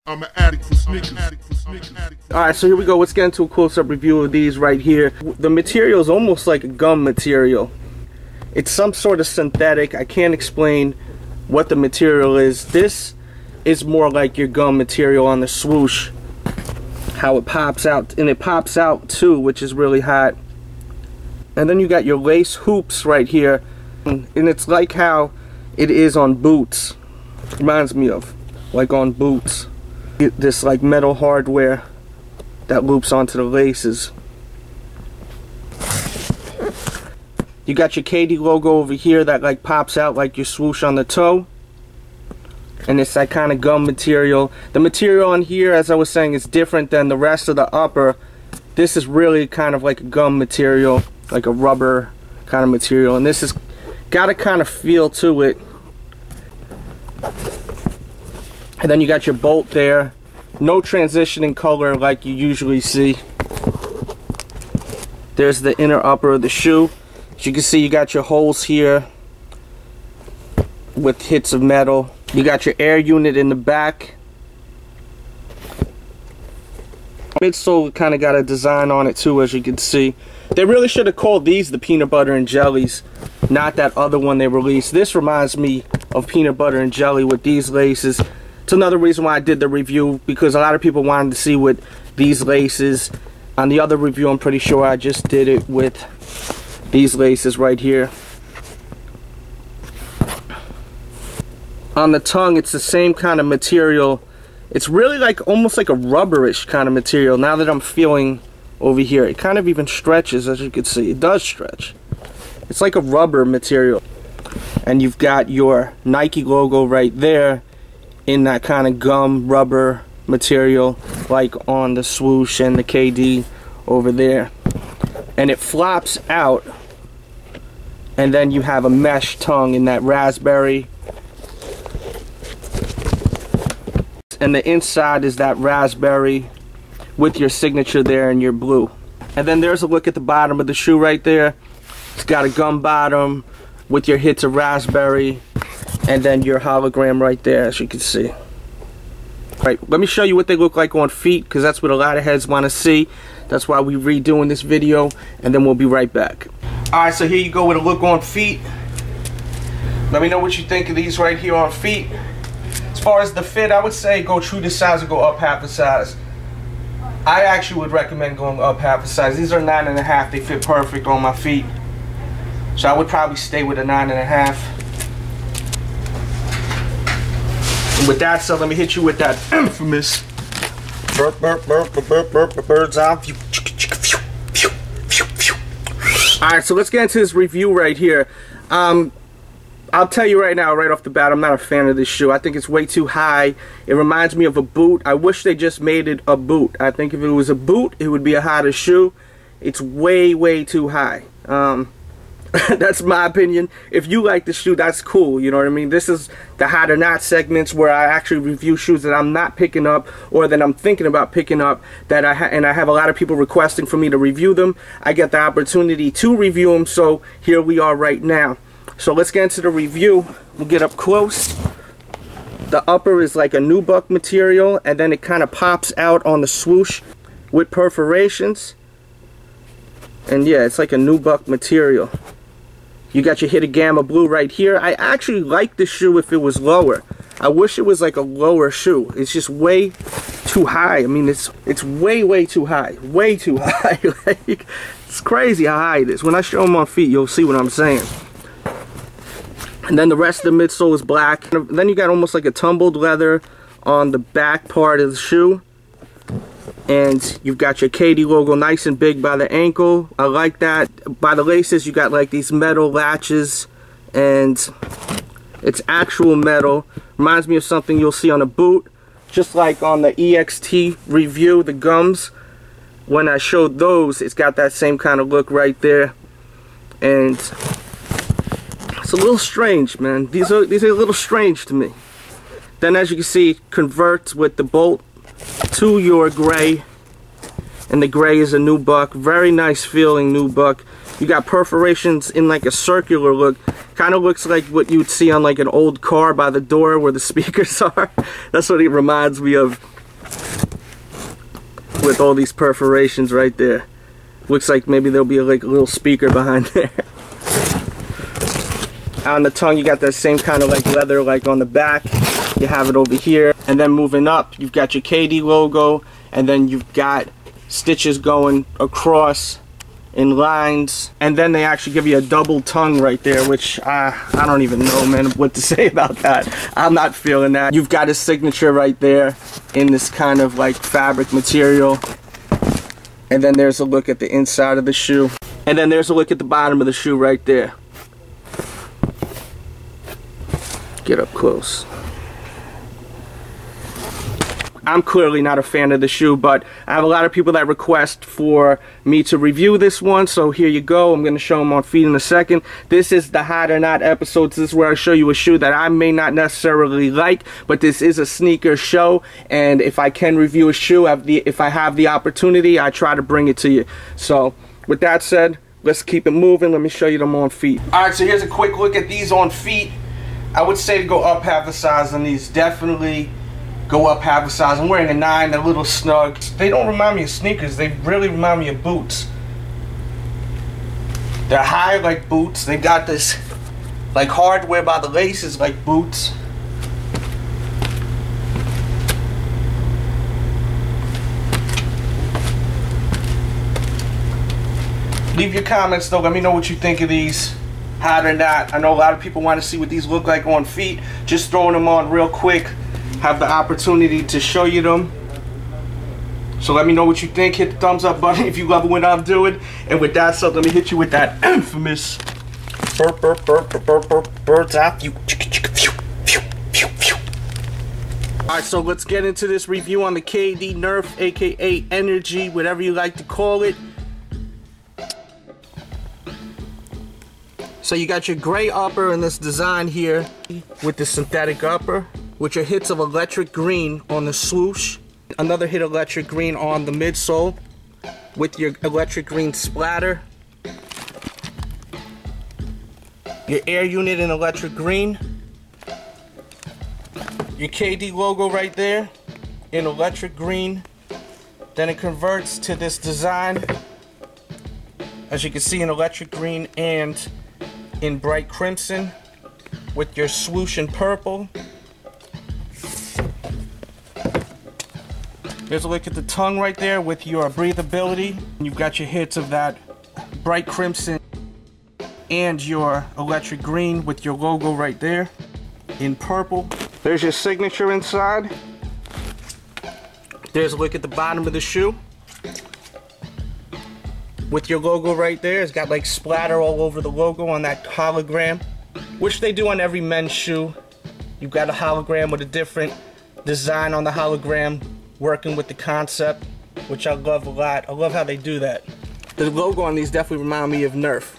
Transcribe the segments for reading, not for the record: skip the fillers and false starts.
I'm an addict for sneakers. Alright, so here we go. Let's get into a close-up review of these right here. The material is almost like a gum material. It's some sort of synthetic. I can't explain what the material is. This is more like your gum material on the swoosh. How it pops out. And it pops out too, which is really hot. And then you got your lace hoops right here. And it's like how it is on boots. Reminds me of like on boots. This like metal hardware that loops onto the laces. You got your KD logo over here that like pops out like your swoosh on the toe. And it's that kind of gum material. The material on here, as I was saying, is different than the rest of the upper. This is really kind of like a gum material, like a rubber kind of material. And this has got a kind of feel to it. And then you got your bolt there. No transition in color like you usually see. There's the inner upper of the shoe. As you can see, you got your holes here with hits of metal. You got your air unit in the back. Midsole kind of got a design on it too, as you can see. They really should have called these the peanut butter and jellies, not that other one they released. This reminds me of peanut butter and jelly with these laces. It's another reason why I did the review, because a lot of people wanted to see with these laces. On the other review, I'm pretty sure I just did it with these laces right here. On the tongue, it's the same kind of material. It's really like almost like a rubberish kind of material. Now that I'm feeling over here, it kind of even stretches, as you can see. It does stretch. It's like a rubber material. And you've got your Nike logo right there in that kind of gum rubber material, like on the swoosh and the KD over there. And it flops out, and then you have a mesh tongue in that raspberry. And the inside is that raspberry with your signature there and your blue. And then there's a look at the bottom of the shoe right there. It's got a gum bottom with your hits of raspberry, and then your hologram right there, as you can see. Alright, let me show you what they look like on feet, because that's what a lot of heads want to see. That's why we're redoing this video, and then we'll be right back. Alright, so here you go with a look on feet. Let me know what you think of these right here on feet. As far as the fit, I would say go true to size or go up half a size. I actually would recommend going up half a size. These are 9.5. They fit perfect on my feet. So I would probably stay with a 9.5. And with that said, let me hit you with that infamous bird's eye view. Alright, so let's get into this review right here. I'll tell you right now, right off the bat, I'm not a fan of this shoe. I think it's way too high. It reminds me of a boot. I wish they just made it a boot. I think if it was a boot, it would be a hotter shoe. It's way, way too high. That's my opinion. If you like the shoe, that's cool, you know what I mean? This is the hot or not segments where I actually review shoes that I'm not picking up, or that I'm thinking about picking up, that I have a lot of people requesting for me to review them. I get the opportunity to review them, so here we are right now. So let's get into the review. We'll get up close. The upper is like a nubuck material, and then it kind of pops out on the swoosh with perforations. And yeah, it's like a nubuck material. You got your Hit Gamma Blue right here. I actually like this shoe if it was lower. I wish it was like a lower shoe. It's just way too high. I mean, it's way, way too high. Way too high. Like, it's crazy how high it is. When I show them on feet, you'll see what I'm saying. And then the rest of the midsole is black. And then you got almost like a tumbled leather on the back part of the shoe. And you've got your KD logo nice and big by the ankle. I like that. By the laces, you got like these metal latches, and it's actual metal. Reminds me of something you'll see on a boot. Just like on the EXT review, the gums. When I showed those, it's got that same kind of look right there. And it's a little strange, man. These are a little strange to me. Then, as you can see, it converts with the bolt to your gray, and the gray is a nubuck. Very nice feeling nubuck. You got perforations in like a circular look. Kind of looks like what you'd see on like an old car by the door where the speakers are. That's what it reminds me of. with all these perforations right there. Looks like maybe there'll be like a little speaker behind there. On the tongue, you got that same kind of like leather like on the back. You have it over here. And then moving up, you've got your KD logo, and then you've got stitches going across in lines, and then they actually give you a double tongue right there, which I don't even know, man, what to say about that. I'm not feeling that. You've got a signature right there in this kind of like fabric material, and then there's a look at the inside of the shoe, and then there's a look at the bottom of the shoe right there. Get up close. I'm clearly not a fan of the shoe, but I have a lot of people that request for me to review this one, so here you go. I'm going to show them on feet in a second. This is the Hot or Not episodes. This is where I show you a shoe that I may not necessarily like, but this is a sneaker show, and if I can review a shoe, if I have the opportunity, I try to bring it to you. So with that said, let's keep it moving. Let me show you them on feet. Alright, so here's a quick look at these on feet. I would say to go up half the size on these. Definitely go up half a size. I'm wearing a 9, they're a little snug. They don't remind me of sneakers, they really remind me of boots. They're high like boots. They got this like hardware by the laces like boots. Leave your comments though, let me know what you think of these. Hot or not. I know a lot of people want to see what these look like on feet. Just throwing them on real quick. Have the opportunity to show you them. So let me know what you think. Hit the thumbs up button if you love what I'm doing. And with that said, let me hit you with that infamous bird's eye view. Alright, so let's get into this review on the KD Nerf, aka Energy, whatever you like to call it. So you got your gray upper in this design here with the synthetic upper, with your hits of electric green on the swoosh, another hit of electric green on the midsole with your electric green splatter, your air unit in electric green, your KD logo right there in electric green. Then it converts to this design, as you can see, in electric green and in bright crimson with your swoosh in purple. There's a look at the tongue right there with your breathability. You've got your hits of that bright crimson and your electric green with your logo right there in purple. There's your signature inside. There's a look at the bottom of the shoe with your logo right there. It's got like splatter all over the logo on that hologram, which they do on every men's shoe. You've got a hologram with a different design on the hologram, working with the concept, which I love a lot. I love how they do that. The logo on these definitely remind me of Nerf.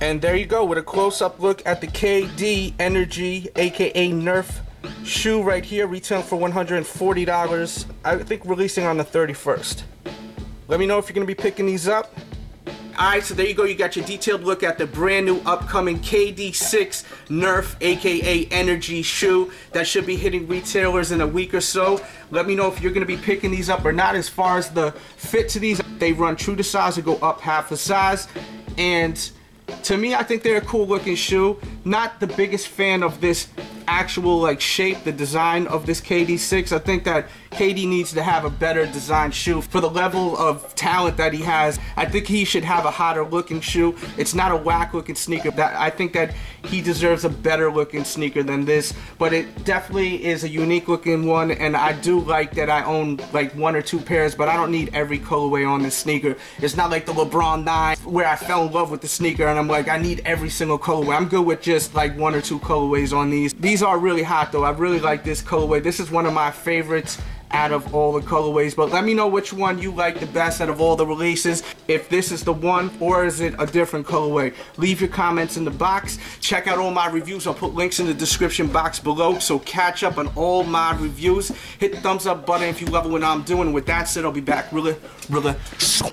And there you go, with a close-up look at the KD Energy, aka Nerf shoe right here, retailing for $140. I think releasing on the 31st. Let me know if you're going to be picking these up. Alright, so there you go. You got your detailed look at the brand new upcoming KD6 Nerf, aka Energy shoe that should be hitting retailers in a week or so. Let me know if you're going to be picking these up or not. As far as the fit to these, they run true to size or go up half a size. And to me, I think they're a cool looking shoe. Not the biggest fan of this actual like shape, the design of this KD6. I think that KD needs to have a better designed shoe for the level of talent that he has. I think he should have a hotter looking shoe. It's not a whack looking sneaker. I think that he deserves a better looking sneaker than this, but it definitely is a unique looking one, and I do like that I own like 1 or 2 pairs, but I don't need every colorway on this sneaker. It's not like the LeBron 9 where I fell in love with the sneaker and I'm like, I need every single colorway. I'm good with just like 1 or 2 colorways on these. These are really hot though. I really like this colorway. This is one of my favorites out of all the colorways, but let me know which one you like the best out of all the releases. If this is the one or is it a different colorway? Leave your comments in the box. Check out all my reviews. I'll put links in the description box below, so catch up on all my reviews. Hit the thumbs up button if you love what I'm doing. With that said, I'll be back really soon.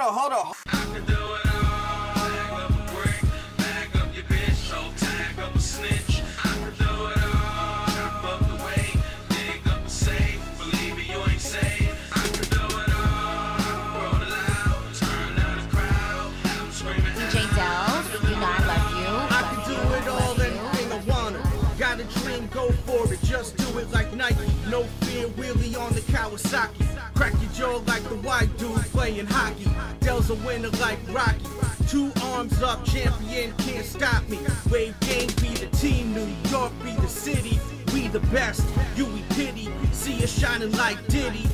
on. I can do it all. Bag up a brick, bag up your bitch, tag up a snitch. I can do it all. Chop up the weight, dig up the safe. Believe me, you ain't safe. I can do it all. Roll it loud, turn down the crowd. I'm screaming. DJ Dells, you know I love you. I can do it all, anything I wanna. Got a dream, go for it, just do it like Nike. No fear, wheelie on the Kawasaki. Crack your jaw like the white dude playing hockey. Dell's a winner like Rocky. 2 arms up, champion, can't stop me. Wave gang be the team, New York be the city. We the best, you we pity. See us shining like Diddy.